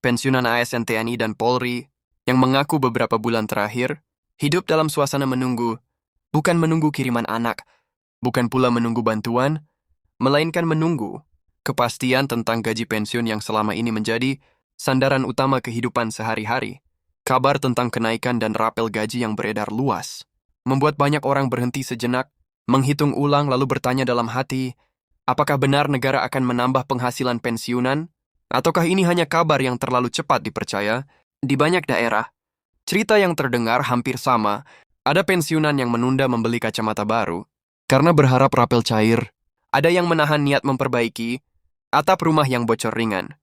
pensiunan ASN TNI dan Polri, yang mengaku beberapa bulan terakhir hidup dalam suasana menunggu, bukan menunggu kiriman anak, bukan pula menunggu bantuan, melainkan menunggu kepastian tentang gaji pensiun yang selama ini menjadi sandaran utama kehidupan sehari-hari. Kabar tentang kenaikan dan rapel gaji yang beredar luas membuat banyak orang berhenti sejenak, menghitung ulang lalu bertanya dalam hati, apakah benar negara akan menambah penghasilan pensiunan? Ataukah ini hanya kabar yang terlalu cepat dipercaya? Di banyak daerah, cerita yang terdengar hampir sama. Ada pensiunan yang menunda membeli kacamata baru karena berharap rapel cair. Ada yang menahan niat memperbaiki atap rumah yang bocor ringan.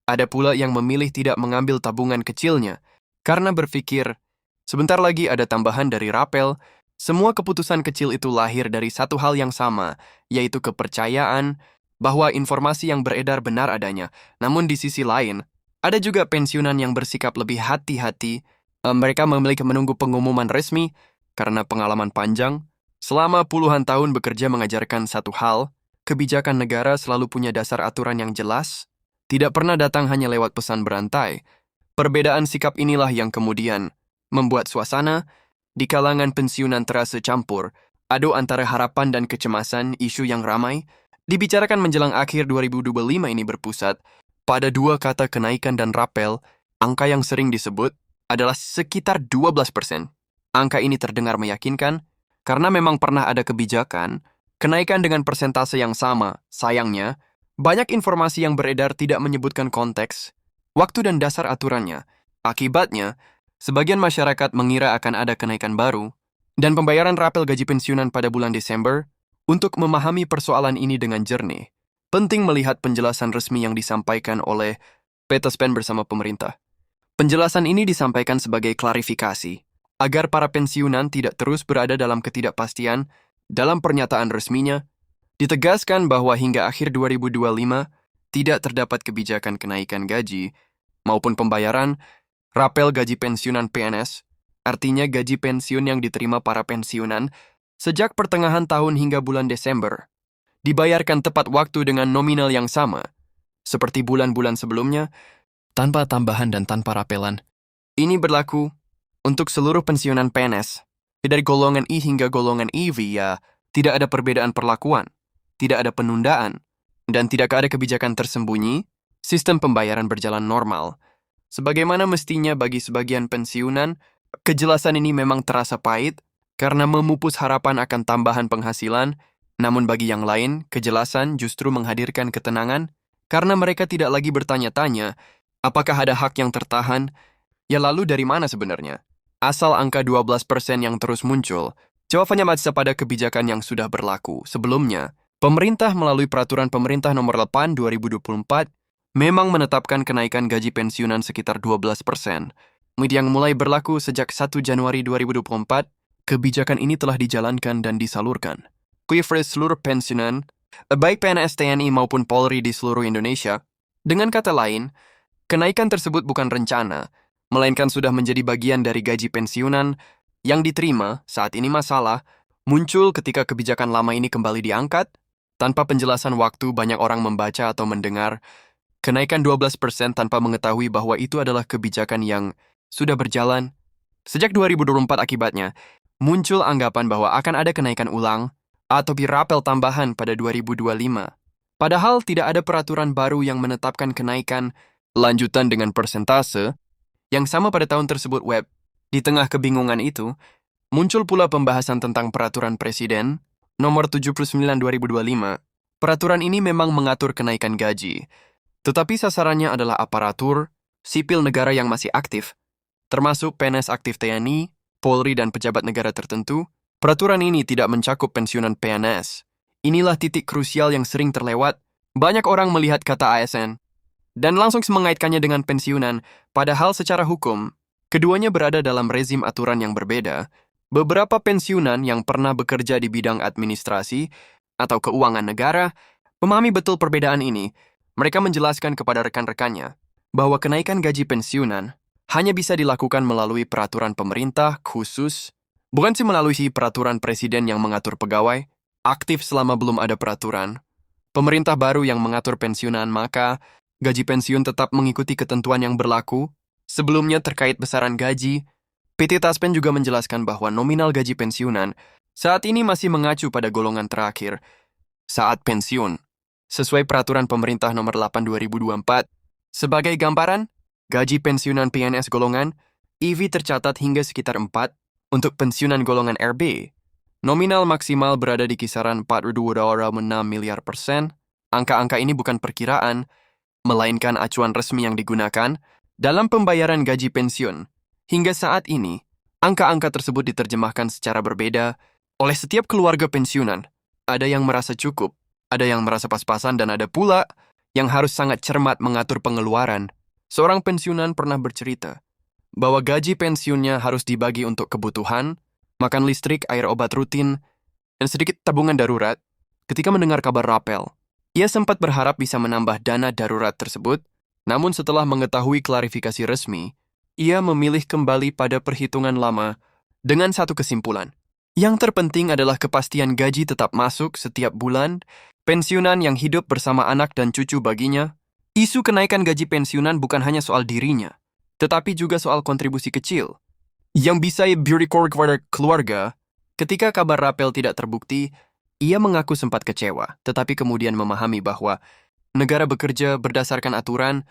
Ada pula yang memilih tidak mengambil tabungan kecilnya karena berpikir, sebentar lagi ada tambahan dari rapel. Semua keputusan kecil itu lahir dari satu hal yang sama, yaitu kepercayaan bahwa informasi yang beredar benar adanya. Namun di sisi lain, ada juga pensiunan yang bersikap lebih hati-hati. Mereka memiliki menunggu pengumuman resmi karena pengalaman panjang. Selama puluhan tahun bekerja mengajarkan satu hal, kebijakan negara selalu punya dasar aturan yang jelas, tidak pernah datang hanya lewat pesan berantai. Perbedaan sikap inilah yang kemudian membuat suasana di kalangan pensiunan terasa campur, adu antara harapan dan kecemasan. Isu yang ramai dibicarakan menjelang akhir 2025 ini berpusat pada dua kata kenaikan dan rapel. Angka yang sering disebut adalah sekitar 12%. Angka ini terdengar meyakinkan karena memang pernah ada kebijakan kenaikan dengan persentase yang sama. Sayangnya, banyak informasi yang beredar tidak menyebutkan konteks, waktu dan dasar aturannya. Akibatnya, sebagian masyarakat mengira akan ada kenaikan baru dan pembayaran rapel gaji pensiunan pada bulan Desember. Untuk memahami persoalan ini dengan jernih, penting melihat penjelasan resmi yang disampaikan oleh Peterspan bersama pemerintah. Penjelasan ini disampaikan sebagai klarifikasi, agar para pensiunan tidak terus berada dalam ketidakpastian. Dalam pernyataan resminya, ditegaskan bahwa hingga akhir 2025 tidak terdapat kebijakan kenaikan gaji maupun pembayaran rapel gaji pensiunan PNS, artinya gaji pensiun yang diterima para pensiunan sejak pertengahan tahun hingga bulan Desember, dibayarkan tepat waktu dengan nominal yang sama, seperti bulan-bulan sebelumnya, tanpa tambahan dan tanpa rapelan. Ini berlaku untuk seluruh pensiunan PNS, dari golongan I hingga golongan IV. Ya, tidak ada perbedaan perlakuan, tidak ada penundaan, dan tidak ada kebijakan tersembunyi. Sistem pembayaran berjalan normal. Sebagaimana mestinya bagi sebagian pensiunan, kejelasan ini memang terasa pahit karena memupus harapan akan tambahan penghasilan. Namun bagi yang lain, kejelasan justru menghadirkan ketenangan karena mereka tidak lagi bertanya-tanya apakah ada hak yang tertahan. Ya lalu dari mana sebenarnya asal angka 12% yang terus muncul? Jawabannya masih pada kebijakan yang sudah berlaku sebelumnya. Pemerintah melalui Peraturan Pemerintah Nomor 8 2024 memang menetapkan kenaikan gaji pensiunan sekitar 12%. Yang mulai berlaku sejak 1 Januari 2024, kebijakan ini telah dijalankan dan disalurkan kepada seluruh pensiunan, baik PNS TNI maupun Polri di seluruh Indonesia. Dengan kata lain, kenaikan tersebut bukan rencana, melainkan sudah menjadi bagian dari gaji pensiunan yang diterima. Saat ini masalah muncul ketika kebijakan lama ini kembali diangkat. Tanpa penjelasan waktu, banyak orang membaca atau mendengar kenaikan 12% tanpa mengetahui bahwa itu adalah kebijakan yang sudah berjalan sejak 2024. Akibatnya, muncul anggapan bahwa akan ada kenaikan ulang atau rapel tambahan pada 2025. Padahal tidak ada peraturan baru yang menetapkan kenaikan lanjutan dengan persentase yang sama pada tahun tersebut. Di tengah kebingungan itu, muncul pula pembahasan tentang Peraturan Presiden Nomor 79 2025. Peraturan ini memang mengatur kenaikan gaji, tetapi sasarannya adalah aparatur sipil negara yang masih aktif, termasuk PNS aktif TNI, Polri, dan pejabat negara tertentu. Peraturan ini tidak mencakup pensiunan PNS. Inilah titik krusial yang sering terlewat. Banyak orang melihat kata ASN dan langsung mengaitkannya dengan pensiunan, padahal secara hukum, keduanya berada dalam rezim aturan yang berbeda. Beberapa pensiunan yang pernah bekerja di bidang administrasi atau keuangan negara memahami betul perbedaan ini. Mereka menjelaskan kepada rekan-rekannya bahwa kenaikan gaji pensiunan hanya bisa dilakukan melalui peraturan pemerintah khusus, bukan melalui peraturan presiden yang mengatur pegawai aktif. Selama belum ada peraturan pemerintah baru yang mengatur pensiunan, maka gaji pensiun tetap mengikuti ketentuan yang berlaku. Sebelumnya terkait besaran gaji, PT Taspen juga menjelaskan bahwa nominal gaji pensiunan saat ini masih mengacu pada golongan terakhir saat pensiun, sesuai peraturan pemerintah nomor 8 2024. Sebagai gambaran, gaji pensiunan PNS golongan EV tercatat hingga sekitar 4, untuk pensiunan golongan RB. Nominal maksimal berada di kisaran 42,6 miliar persen. Angka-angka ini bukan perkiraan, melainkan acuan resmi yang digunakan dalam pembayaran gaji pensiun. Hingga saat ini, angka-angka tersebut diterjemahkan secara berbeda oleh setiap keluarga pensiunan. Ada yang merasa cukup, ada yang merasa pas-pasan, dan ada pula yang harus sangat cermat mengatur pengeluaran. Seorang pensiunan pernah bercerita bahwa gaji pensiunnya harus dibagi untuk kebutuhan, makan listrik, air obat rutin, dan sedikit tabungan darurat. Ketika mendengar kabar rapel, ia sempat berharap bisa menambah dana darurat tersebut, namun setelah mengetahui klarifikasi resmi, ia memilih kembali pada perhitungan lama dengan satu kesimpulan. Yang terpenting adalah kepastian gaji tetap masuk setiap bulan, pensiunan yang hidup bersama anak dan cucu baginya. Isu kenaikan gaji pensiunan bukan hanya soal dirinya, tetapi juga soal kontribusi kecil yang bisa diberikan kepada keluarga. Ketika kabar rapel tidak terbukti, ia mengaku sempat kecewa, tetapi kemudian memahami bahwa negara bekerja berdasarkan aturan,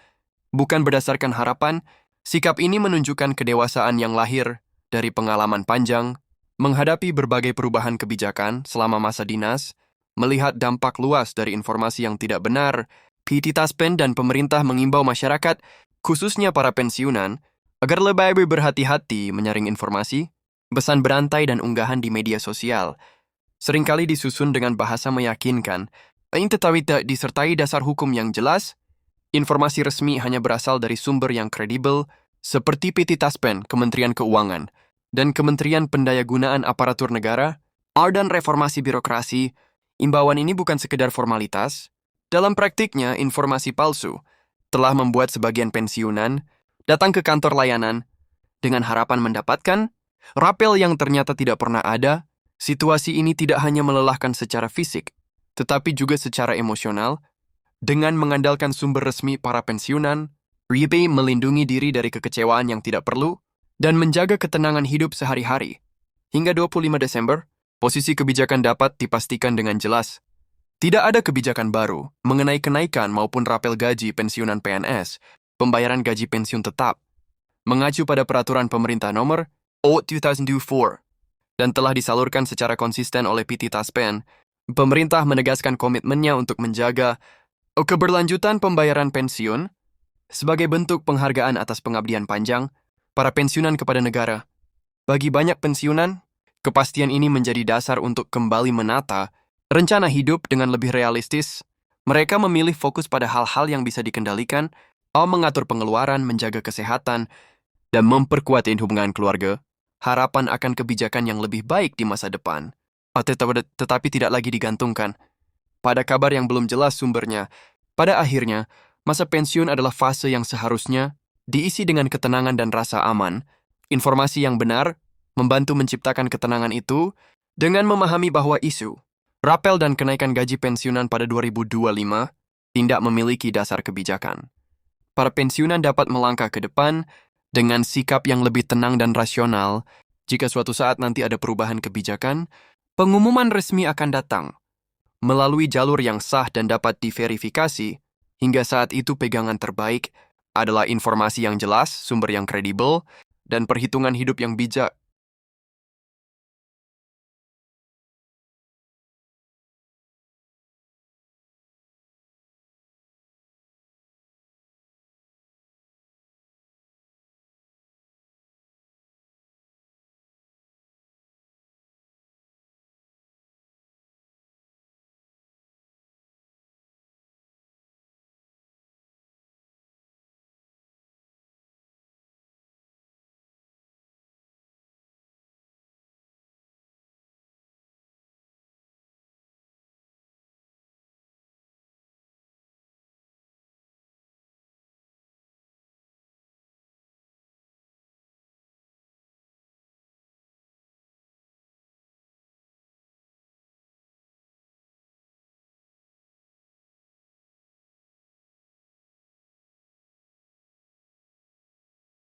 bukan berdasarkan harapan. Sikap ini menunjukkan kedewasaan yang lahir dari pengalaman panjang, menghadapi berbagai perubahan kebijakan selama masa dinas, melihat dampak luas dari informasi yang tidak benar. PT Taspen dan pemerintah mengimbau masyarakat, khususnya para pensiunan, agar lebih berhati-hati menyaring informasi, pesan berantai dan unggahan di media sosial. Seringkali disusun dengan bahasa meyakinkan, tetapi tidak disertai dasar hukum yang jelas. Informasi resmi hanya berasal dari sumber yang kredibel, seperti PT Taspen, Kementerian Keuangan, dan Kementerian Pendayagunaan Aparatur Negara, dan reformasi birokrasi. Imbauan ini bukan sekedar formalitas. Dalam praktiknya, informasi palsu telah membuat sebagian pensiunan datang ke kantor layanan dengan harapan mendapatkan rapel yang ternyata tidak pernah ada. Situasi ini tidak hanya melelahkan secara fisik, tetapi juga secara emosional. Dengan mengandalkan sumber resmi para pensiunan, RIBE melindungi diri dari kekecewaan yang tidak perlu dan menjaga ketenangan hidup sehari-hari. Hingga 25 Desember, posisi kebijakan dapat dipastikan dengan jelas. Tidak ada kebijakan baru mengenai kenaikan maupun rapel gaji pensiunan PNS. Pembayaran gaji pensiun tetap mengacu pada peraturan pemerintah nomor 2024 dan telah disalurkan secara konsisten oleh PT Taspen. Pemerintah menegaskan komitmennya untuk menjaga keberlanjutan pembayaran pensiun sebagai bentuk penghargaan atas pengabdian panjang para pensiunan kepada negara. Bagi banyak pensiunan, kepastian ini menjadi dasar untuk kembali menata rencana hidup dengan lebih realistis. Mereka memilih fokus pada hal-hal yang bisa dikendalikan, mengatur pengeluaran, menjaga kesehatan, dan memperkuat hubungan keluarga. Harapan akan kebijakan yang lebih baik di masa depan, tetapi tidak lagi digantungkan pada kabar yang belum jelas sumbernya. Pada akhirnya, masa pensiun adalah fase yang seharusnya diisi dengan ketenangan dan rasa aman. Informasi yang benar membantu menciptakan ketenangan itu dengan memahami bahwa isu rapel dan kenaikan gaji pensiunan pada 2025 tidak memiliki dasar kebijakan. Para pensiunan dapat melangkah ke depan dengan sikap yang lebih tenang dan rasional. Jika suatu saat nanti ada perubahan kebijakan, pengumuman resmi akan datang melalui jalur yang sah dan dapat diverifikasi. Hingga saat itu pegangan terbaik adalah informasi yang jelas, sumber yang kredibel, dan perhitungan hidup yang bijak.